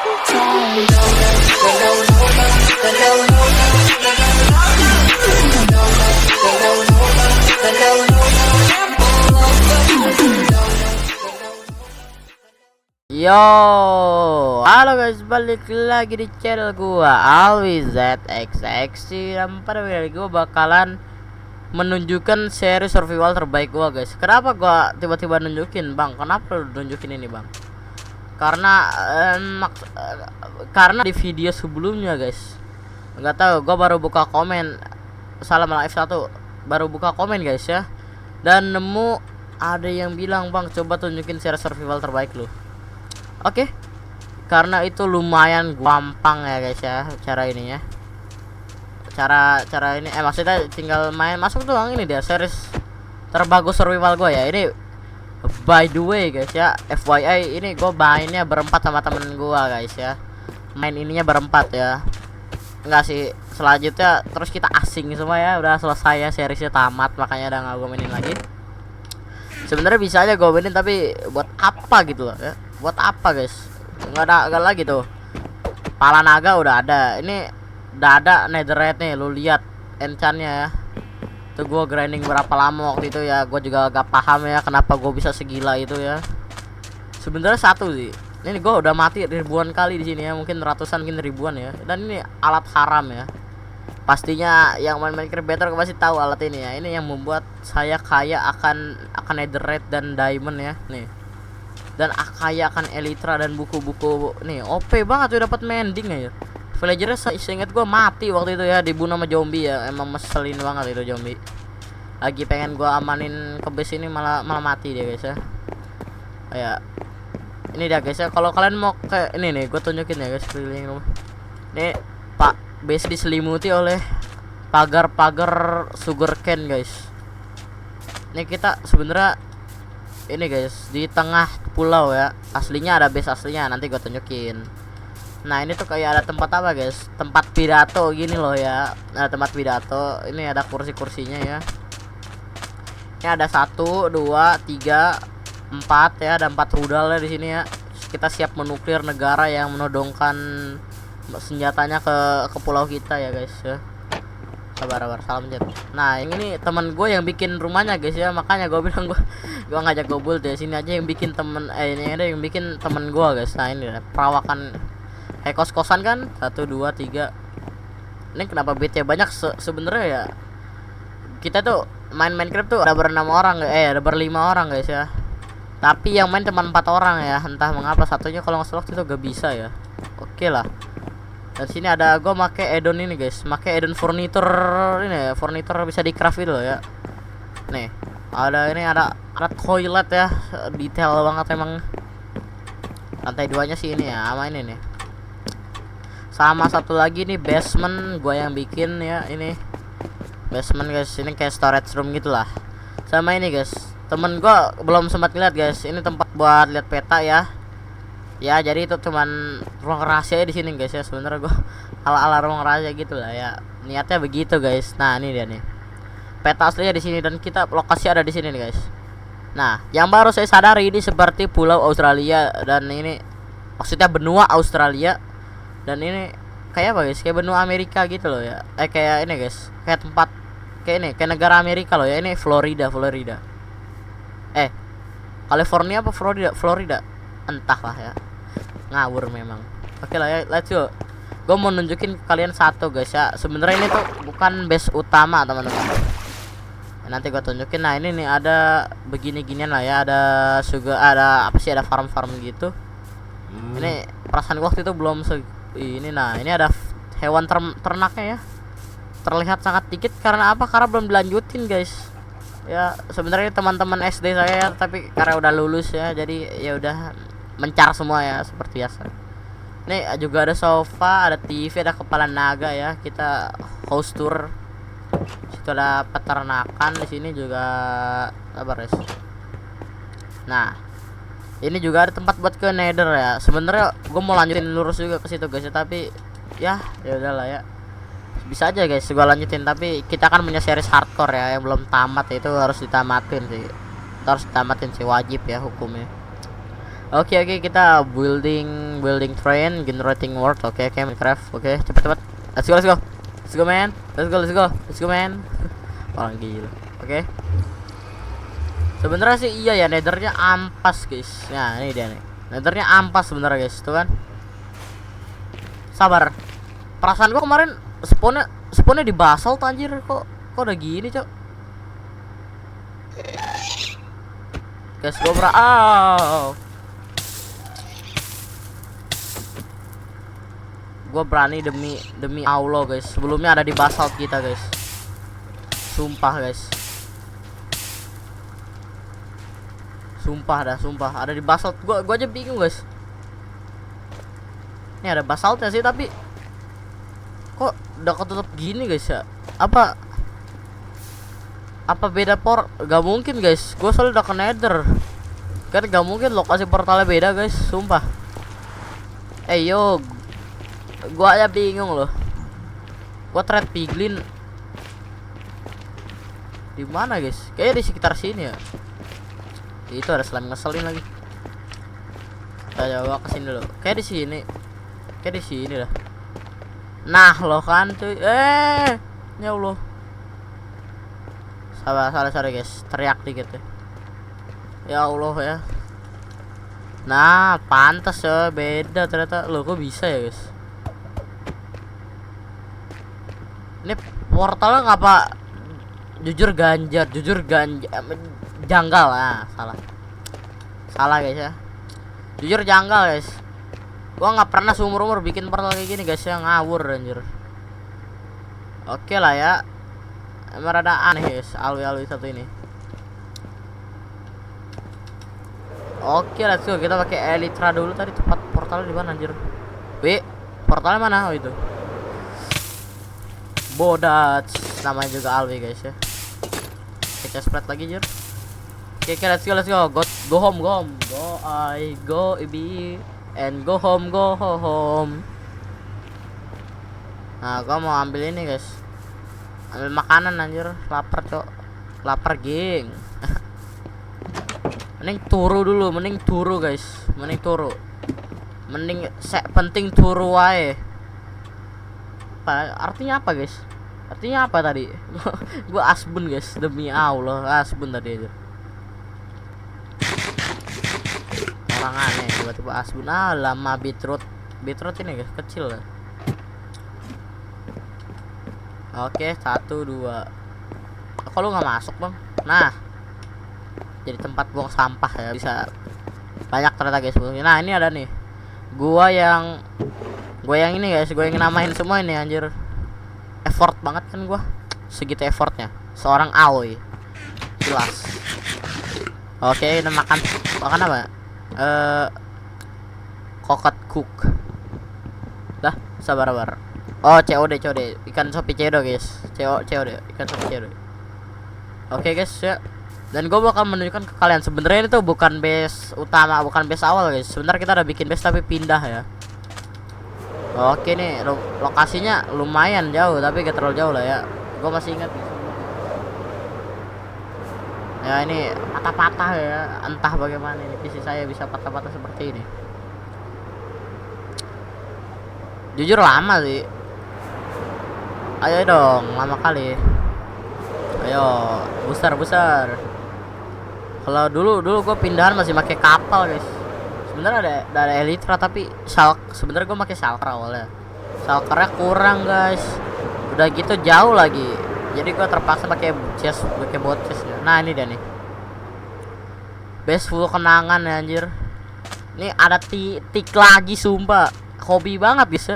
Yo, halo guys, balik lagi di channel gua Alwi ZXX. Dan pada video ini gua bakalan menunjukkan seri survival terbaik gua guys. Kenapa gua tiba-tiba nunjukin, Bang? Kenapa lu nunjukin ini, Bang? Karena di video sebelumnya guys, nggak tahu, gua baru buka komen, salam F1, baru buka komen guys ya, dan nemu ada yang bilang, Bang, coba tunjukin seri survival terbaik lu. Oke, karena itu lumayan gampang ya guys ya, cara ini ya, cara ini maksudnya tinggal main masuk doang. Ini dia series terbagus survival gue ya. Ini by the way guys ya, FYI, ini gue mainnya berempat sama temen gue guys ya, main ininya berempat ya, enggak sih, selanjutnya terus kita asing semua ya. Udah selesai ya, seriesnya tamat, makanya udah nggak gue mainin lagi. Sebenarnya bisa aja gue mainin, tapi buat apa gitu loh ya, buat apa guys, nggak lagi tuh. Pala naga udah ada, ini udah ada netherite nih, lu lihat enchantnya ya. Tuh gue grinding berapa lama waktu itu ya, gue juga agak paham ya kenapa gue bisa segila itu ya. Sebenarnya satu sih, ini gue udah mati ribuan kali di sini ya, mungkin ratusan, mungkin ribuan ya. Dan ini alat haram ya, pastinya yang main Minecraft Better pasti tahu alat ini ya. Ini yang membuat saya kaya akan netherite dan diamond ya nih, dan kaya akan elytra dan buku-buku nih. OP banget tuh, dapat mending aja. Villagernya seinget gue mati waktu itu ya, dibunuh sama zombie ya. Emang meselin banget itu zombie. Lagi pengen gue amanin ke base ini, malah mati dia guys ya. Kayak ini dia guys ya, kalau kalian mau ke ini nih, gue tunjukin ya guys keliling rumah. Nih pak, base diselimuti oleh pagar-pagar sugarcane guys. Ini kita sebenarnya ini guys di tengah pulau ya, aslinya ada base aslinya, nanti gue tunjukin. Nah ini tuh kayak ada tempat apa guys, tempat pidato gini loh ya. Ada tempat pidato, ini ada kursi-kursinya ya. Ini ada 1, 2, 3, 4 ya, ada 4 rudal ya di sini ya. Kita siap menuklir negara yang menodongkan senjatanya ke pulau kita ya guys ya. Sabar, salam chat. Nah yang ini teman gue yang bikin rumahnya guys ya, makanya gue bilang gue ngajak gue build ya. Sini aja yang bikin temen, ini ada yang bikin temen gue guys. Nah ini perawakan kayak kos-kosan kan, 1, 2, 3. Ini kenapa BT banyak sebenarnya ya. Kita tuh main Minecraft tuh ada ber-6 orang, ada ber-5 orang guys ya. Tapi yang main cuma 4 orang ya, entah mengapa satunya kalau nge-slot itu gak bisa ya. Oke lah. Dan sini ada gue make addon ini guys, make addon furniture ini ya, furniture bisa di craft itu loh ya. Nih ada toilet ya, detail banget emang. Lantai 2 nya sih ini ya, sama ini nih. Sama satu lagi nih basement gue yang bikin ya, ini basement guys. Ini kayak storage room gitulah. Sama ini guys, temen gue belum sempat lihat guys, ini tempat buat lihat peta ya. Ya jadi itu cuman ruang rahasia di sini guys ya. Sebenarnya gue ala-ala ruang rahasia gitu lah ya, niatnya begitu guys. Nah ini dia nih, peta aslinya di sini, dan kita lokasi ada di sini nih guys. Nah yang baru saya sadari, ini seperti pulau Australia, dan ini maksudnya benua Australia, dan ini kayak apa guys, kayak benua Amerika gitu loh ya. Kayak ini guys, kayak tempat kayak ini, kayak negara Amerika loh ya. Ini Florida California apa Florida entahlah ya, ngawur memang. Oke lah ya, let's go. Gue mau nunjukin ke kalian satu guys ya. Sebenarnya ini tuh bukan base utama teman-teman, nanti gue tunjukin. Nah ini nih ada begini-ginian lah ya, ada ada apa sih, ada farm gitu. Ini perasaan waktu itu belum ini. Nah ini ada hewan ternaknya ya, terlihat sangat dikit. Karena apa? Karena belum dilanjutin guys ya. Sebenarnya teman-teman SD saya ya, tapi karena udah lulus ya, jadi ya udah mencar semua ya seperti biasa. Ini juga ada sofa, ada TV, ada kepala naga ya. Kita house tour. Situ ada peternakan, di sini juga apa guys. Nah ini juga ada tempat buat ke nether ya. Sebenarnya gue mau lanjutin lurus juga ke situ guys, tapi ya udahlah ya, bisa aja guys gue lanjutin. Tapi kita kan punya series hardcore ya yang belum tamat, itu harus ditamatin sih. Kita harus ditamatin sih, wajib ya hukumnya. Oke, kita building train generating world. Oke, Minecraft. Oke, cepet. Let's go. Let's go man. Let's go man. Orang gila. Oke. Sebenarnya sih iya ya, nethernya ampas guys. Nah ini dia nih, nethernya ampas sebenarnya guys, tuh kan. Sabar. Perasaan gua kemarin spawnnya di basalt anjir, kok udah gini cok. Guys gua Gua berani demi Allah guys. Sebelumnya ada di basalt kita guys. Sumpah guys. Sumpah ada di basalt. Gua aja bingung guys. Ini ada basaltnya sih tapi kok udah ketutup gini guys ya. Apa beda gak mungkin guys. Gua selalu udah ke nether. Kan gak mungkin lokasi portalnya beda guys. Sumpah. Yo, gua aja bingung loh. Gua trade piglin di mana guys? Kayaknya di sekitar sini ya. Itu ada slime ngeselin lagi. Kita coba kesini dulu. Kayak di sini lah. Nah lo kan tuh. Ya Allah. Salah guys. Teriak dikit ya. Ya Allah ya. Nah pantas ya, beda ternyata. Lo kok bisa ya guys? Ini portalnya ngapa jujur janggal. Salah guys ya, jujur janggal guys. Gua nggak pernah seumur umur bikin portal kayak gini guys ya, ngawur anjir. Oke lah ya, emang rada aneh guys alwi satu ini. Oke, let's go. Kita pakai elytra dulu. Tadi tempat portalnya di mana anjir? Portalnya mana? Oh itu. Bodat, namanya juga alwi guys ya. Kita spread lagi jir. Oke, let's go. Go home. I go ibi and go home. Nah, gua mau ambil ini guys. Ambil makanan anjir, lapar cok. Lapar geng. Mending turu guys. Penting turu wae. Artinya apa guys? Artinya apa tadi? Gua asbun guys, demi Allah, asbun tadi aja. Orang aneh tiba-tiba asbun. Lama beetroot ini guys, kecil lah. Oke, 1 2. Kok lu nggak masuk bang? Nah, jadi tempat buang sampah ya, bisa banyak ternyata guys. Nah ini ada nih, gua yang ini guys, gua yang namain semua ini anjir. Effort banget kan gua, segitu effortnya seorang Aoi jelas. Oke, udah makan apa? Kokot cook. Dah, sabar. Oh, COD ikan sopi cedo guys. COD ikan sopi cedo. Oke guys ya. Dan gue bakal menunjukkan ke kalian sebenarnya itu bukan base utama, bukan base awal guys. Sebenarnya kita udah bikin base tapi pindah ya. Oke nih, lokasinya lumayan jauh tapi gak terlalu jauh lah ya. Gue masih ingat ya, ini patah-patah ya. Entah bagaimana ini PC saya bisa patah-patah seperti ini. Jujur lama sih. Ayo dong, lama kali. Ayo, besar. Kalau dulu gue pindahan masih pakai kapal guys. Sebenarnya ada elytra tapi sebenarnya gue pakai shulker awalnya. Shulkernya kurang guys. Udah gitu jauh lagi. Jadi gue terpaksa pakai bot chest ya. Nah ini dia nih. Base full kenangan ya anjir. Ini ada tik lagi sumpah. Hobi banget bisa.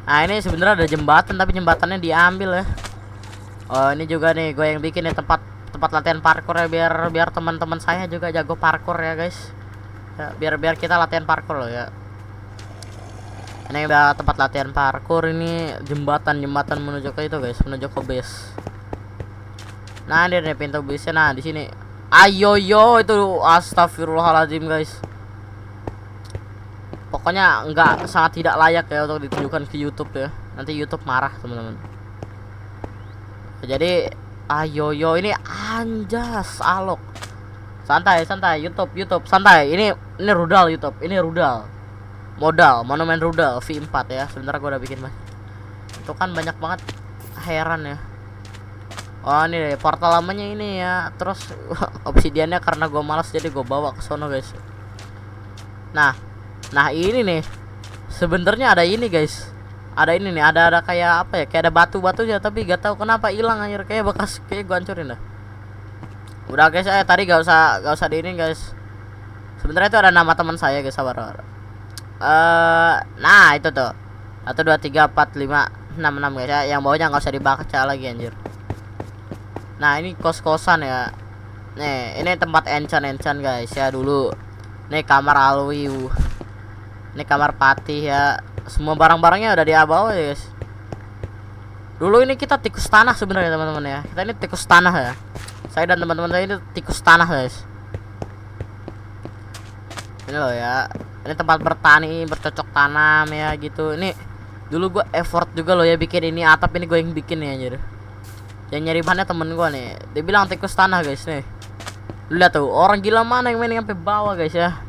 Nah ini sebenarnya ada jembatan tapi jembatannya diambil ya. Oh ini juga nih gue yang bikin nih tempat latihan parkour ya, biar teman-teman saya juga jago parkour ya guys. Ya, biar kita latihan parkour loh ya. Ini udah tempat latihan parkour, ini jembatan menuju ke itu guys, menuju ke base. Nah ini nih pintu base. Nah di sini. Ayo itu astagfirullahaladzim guys. Pokoknya sangat tidak layak ya untuk ditunjukkan ke YouTube ya. Nanti YouTube marah teman-teman. Jadi ayo ini anjas alok. Santai, santai, YouTube, santai. Ini rudal YouTube, ini rudal. Modal, monumen rudal V4 ya. Sebentar gua udah bikin, Mas. Itu kan banyak banget. Heran ya. Oh, ini deh, portal lamanya ini ya. Terus obsidiannya karena gua malas jadi gua bawa ke sono, guys. Nah, ini nih. Sebenarnya ada ini, guys. Ada ini nih, ada kayak apa ya? Kayak ada batu-batunya tapi gak tahu kenapa hilang anjir. Kayak bekas kayak gua hancurin dah. Udah guys, tadi gak usah diinin guys. Sebenarnya itu ada nama teman saya guys, sabar. Nah itu tuh 1 2 3 4 5 6 6 guys ya. Yang bawahnya nggak usah dibaca lagi anjir. Nah ini kos-kosan ya. Nih ini tempat enchant guys ya dulu. Nih kamar Alwiu. Ini kamar Patih ya. Semua barang-barangnya udah di bawah ya guys. Dulu ini kita tikus tanah sebenarnya teman-teman ya. Kita ini tikus tanah ya. Saya dan teman-teman saya ini tikus tanah guys. Ini loh ya. Ini tempat bertani, bercocok tanam ya gitu. Ini dulu gua effort juga loh ya bikin ini atap ini gue yang bikin ya anjir. Yang nyari bahannya temen gua nih. Dia bilang tikus tanah guys nih. Lihat tuh orang gila mana yang main sampai bawah guys ya.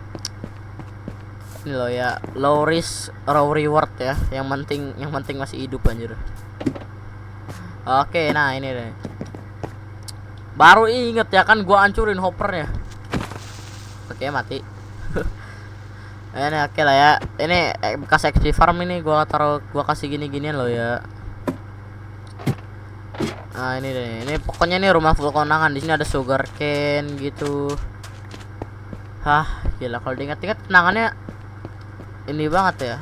Ini loh ya, low risk low reward ya. Yang penting masih hidup anjir. Oke, nah ini deh. Baru inget ya kan gua hancurin hoppernya. Oke, mati. Ini oke lah ya. Ini bekas XP farm ini gua kasih gini-ginian loh ya. Nah, ini deh. Ini pokoknya ini rumah full konangan. Di sini ada sugar cane gitu. Hah, gila kalau diingat-ingat kenangannya ini banget ya.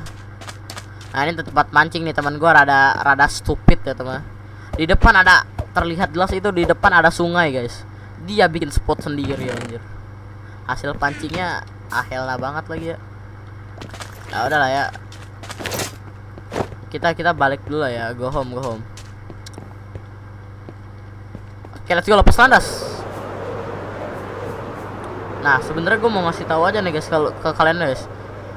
Nah, ini tempat mancing nih teman gua rada stupid ya, teman. Di depan ada terlihat jelas itu di depan ada sungai guys. Dia bikin spot sendiri anjir. Hasil pancingnya ahela banget lagi ya. Ya udahlah ya. Kita balik dulu lah ya. Go home. Oke, let's go lepas landas. Nah, sebenarnya gue mau ngasih tahu aja nih guys kalau ke kalian guys.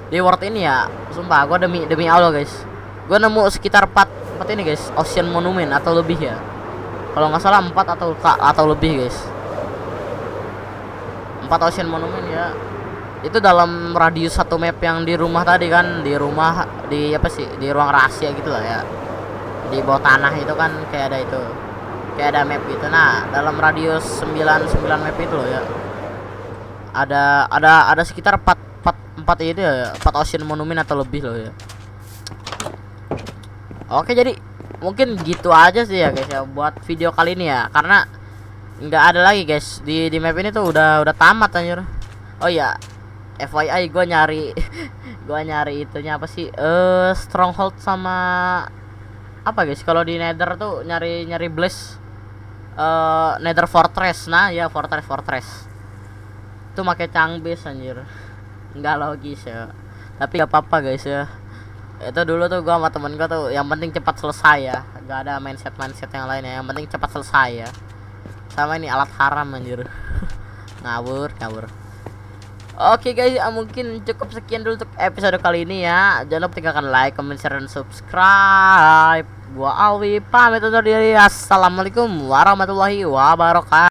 Di world ini ya, sumpah gue demi Allah guys. Gue nemu sekitar 4 ini guys, Ocean Monument atau lebih ya. Kalau nggak salah 4 atau lebih guys. 4 Ocean Monument ya. Itu dalam radius 1 map yang di rumah tadi kan, di apa sih? Di ruang rahasia gitu lah ya. Di bawah tanah itu kan kayak ada itu. Kayak ada map gitu. Nah, dalam radius 9 map itu loh ya. Ada sekitar 4 itu ya, 4 Ocean Monument atau lebih loh ya. Oke, jadi mungkin gitu aja sih ya guys ya buat video kali ini ya, karena nggak ada lagi guys di map ini tuh udah tamat anjir. Oh ya, FYI gue nyari itunya apa sih, stronghold sama apa guys, kalau di Nether tuh nyari Blaze, Nether Fortress. Nah ya, fortress itu pakai cangbase anjir, nggak logis ya, tapi gak apa-apa guys ya. Itu dulu tuh gua sama temen gua tuh yang penting cepat selesai ya, gak ada mindset yang lainnya, yang penting cepat selesai ya. Sama ini alat haram anjir. ngawur. Oke guys, mungkin cukup sekian dulu untuk episode kali ini ya. Jangan lupa tinggalkan like, comment, share, dan subscribe. Gua Alwi pamit undur diri. Assalamualaikum warahmatullahi wabarakatuh.